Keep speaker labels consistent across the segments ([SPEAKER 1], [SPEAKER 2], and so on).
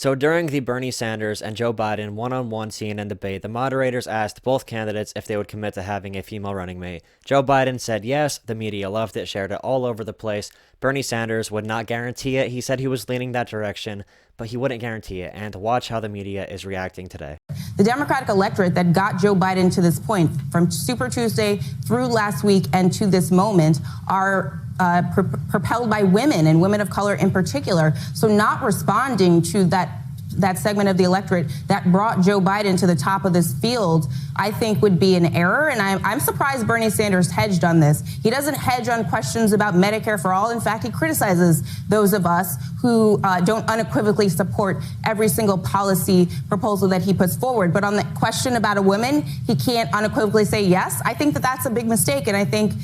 [SPEAKER 1] So during the Bernie Sanders and Joe Biden one-on-one CNN debate, the moderators asked both candidates if they would commit to having a female running mate. Joe Biden said yes, the media loved it, shared it all over the place. Bernie Sanders would not guarantee it. He said he was leaning that direction, but he wouldn't guarantee it. And watch how the media is reacting today.
[SPEAKER 2] The Democratic electorate that got Joe Biden to this point, from Super Tuesday through last week and to this moment, are propelled by women and women of color in particular. So not responding to that segment of the electorate that brought Joe Biden to the top of this field, I think would be an error. And I'm surprised Bernie Sanders hedged on this. He doesn't hedge on questions about Medicare for all. In fact, he criticizes those of us who don't unequivocally support every single policy proposal that he puts forward. But on the question about a woman, he can't unequivocally say yes. I think that that's a big mistake. And I think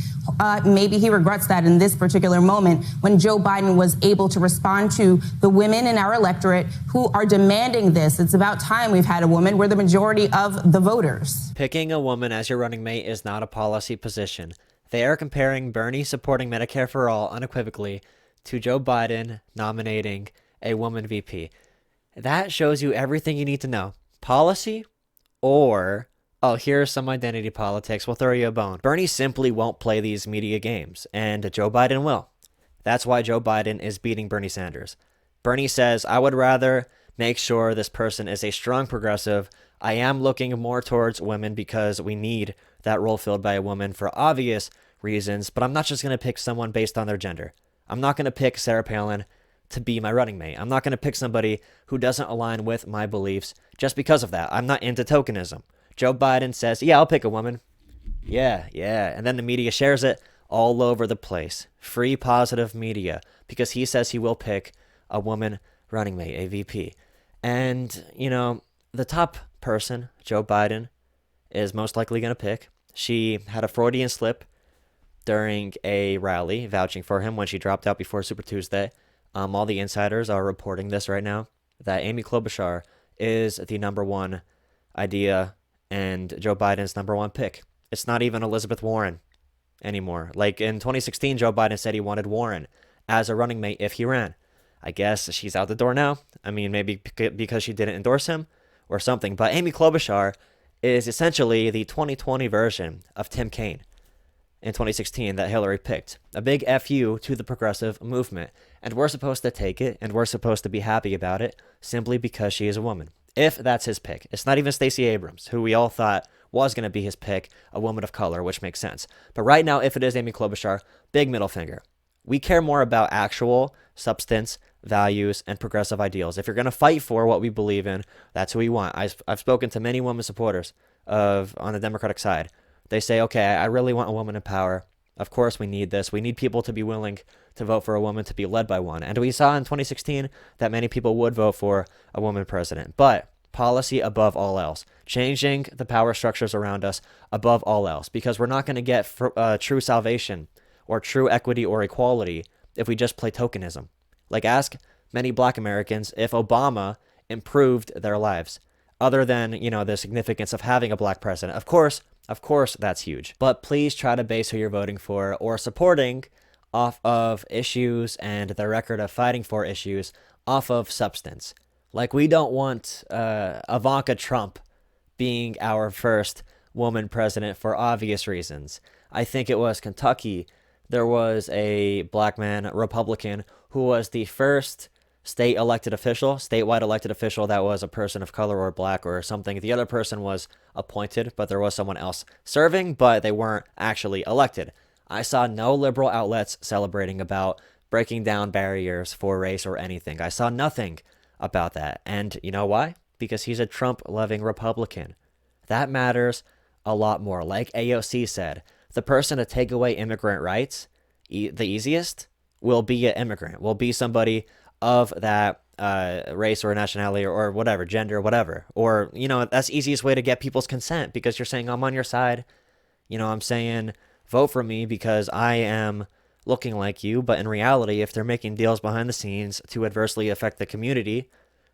[SPEAKER 2] maybe he regrets that in this particular moment when Joe Biden was able to respond to the women in our electorate who are demanding this. It's about time we've had a woman. We're the majority of the voters.
[SPEAKER 1] Picking a woman as your running mate is not a policy position. They are comparing Bernie supporting Medicare for all unequivocally to Joe Biden nominating a woman VP. That shows you everything you need to know. Policy or, oh, here's some identity politics. We'll throw you a bone. Bernie simply won't play these media games, and Joe Biden will. That's why Joe Biden is beating Bernie Sanders. Bernie says, I would rather make sure this person is a strong progressive. I am looking more towards women because we need that role filled by a woman for obvious reasons, but I'm not just going to pick someone based on their gender. I'm not going to pick Sarah Palin to be my running mate. I'm not going to pick somebody who doesn't align with my beliefs just because of that. I'm not into tokenism. Joe Biden says, yeah, I'll pick a woman. Yeah. And then the media shares it all over the place. Free positive media, because he says he will pick a woman running mate, a VP. And, you know, the top person, Joe Biden, is most likely going to pick. She had a Freudian slip during a rally vouching for him when she dropped out before Super Tuesday. All the insiders are reporting this right now, that Amy Klobuchar is the number one idea and Joe Biden's number one pick. It's not even Elizabeth Warren anymore. Like in 2016, Joe Biden said he wanted Warren as a running mate if he ran. I guess she's out the door now. I mean, maybe because she didn't endorse him or something. But Amy Klobuchar is essentially the 2020 version of Tim Kaine in 2016 that Hillary picked. A big FU to the progressive movement. And we're supposed to take it, and we're supposed to be happy about it simply because she is a woman. If that's his pick. It's not even Stacey Abrams, who we all thought was going to be his pick, a woman of color, which makes sense. But right now, if it is Amy Klobuchar, big middle finger. We care more about actual substance, values, and progressive ideals. If you're going to fight for what we believe in, that's who we want. I've spoken to many women supporters on the Democratic side. They say, okay, I really want a woman in power. Of course we need this. We need people to be willing to vote for a woman to be led by one. And we saw in 2016 that many people would vote for a woman president. But policy above all else. Changing the power structures around us above all else. Because we're not going to get true salvation or true equity or equality if we just play tokenism. Like, ask many black Americans if Obama improved their lives, other than, the significance of having a black president. Of course, that's huge. But please try to base who you're voting for or supporting off of issues and the record of fighting for issues off of substance. Like, we don't want Ivanka Trump being our first woman president for obvious reasons. I think it was Kentucky. There was a black man, Republican, who was the first statewide elected official that was a person of color or black or something. The other person was appointed, but there was someone else serving, but they weren't actually elected. I saw no liberal outlets celebrating about breaking down barriers for race or anything. I saw nothing about that. And you know why? Because he's a Trump-loving Republican. That matters a lot more. Like AOC said, the person to take away immigrant rights, the easiest, will be an immigrant, will be somebody of that race or nationality or whatever, gender, whatever. Or, that's the easiest way to get people's consent, because you're saying, I'm on your side. I'm saying, vote for me because I am looking like you. But in reality, if they're making deals behind the scenes to adversely affect the community,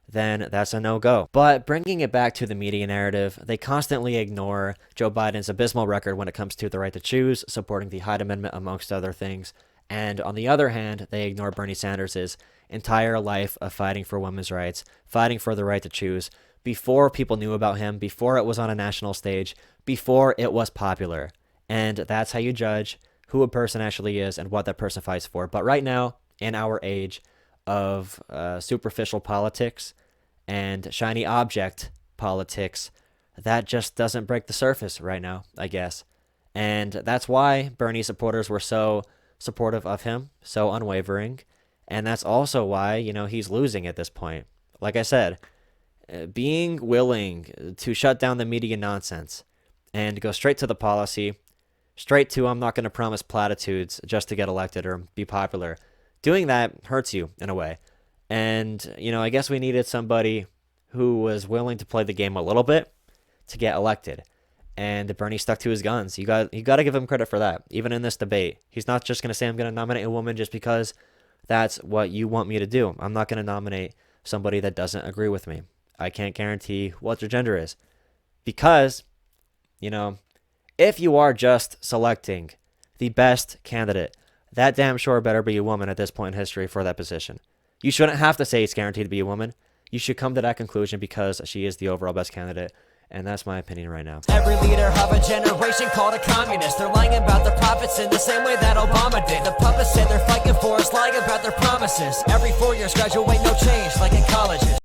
[SPEAKER 1] then that's a no-go. But bringing it back to the media narrative, they constantly ignore Joe Biden's abysmal record when it comes to the right to choose, supporting the Hyde Amendment, amongst other things. And on the other hand, they ignore Bernie Sanders' entire life of fighting for women's rights, fighting for the right to choose, before people knew about him, before it was on a national stage, before it was popular. And that's how you judge who a person actually is and what that person fights for. But right now, in our age of superficial politics and shiny object politics, that just doesn't break the surface right now, I guess. And that's why Bernie supporters were so supportive of him, so unwavering. And that's also why, he's losing at this point. Like I said, being willing to shut down the media nonsense and go straight to the policy, straight to I'm not going to promise platitudes just to get elected or be popular. Doing that hurts you in a way. And, I guess we needed somebody who was willing to play the game a little bit to get elected. And Bernie stuck to his guns. You got to give him credit for that. Even in this debate, he's not just going to say I'm going to nominate a woman just because that's what you want me to do. I'm not going to nominate somebody that doesn't agree with me. I can't guarantee what their gender is. Because, if you are just selecting the best candidate, that damn sure better be a woman at this point in history for that position. You shouldn't have to say it's guaranteed to be a woman. You should come to that conclusion because she is the overall best candidate. And that's my opinion right now.
[SPEAKER 3] Every leader of a generation called a communist. They're lying about their profits in the same way that Obama did. The puppets say they're fighting for us, lying about their promises. Every 4 years graduate, no change, like in colleges.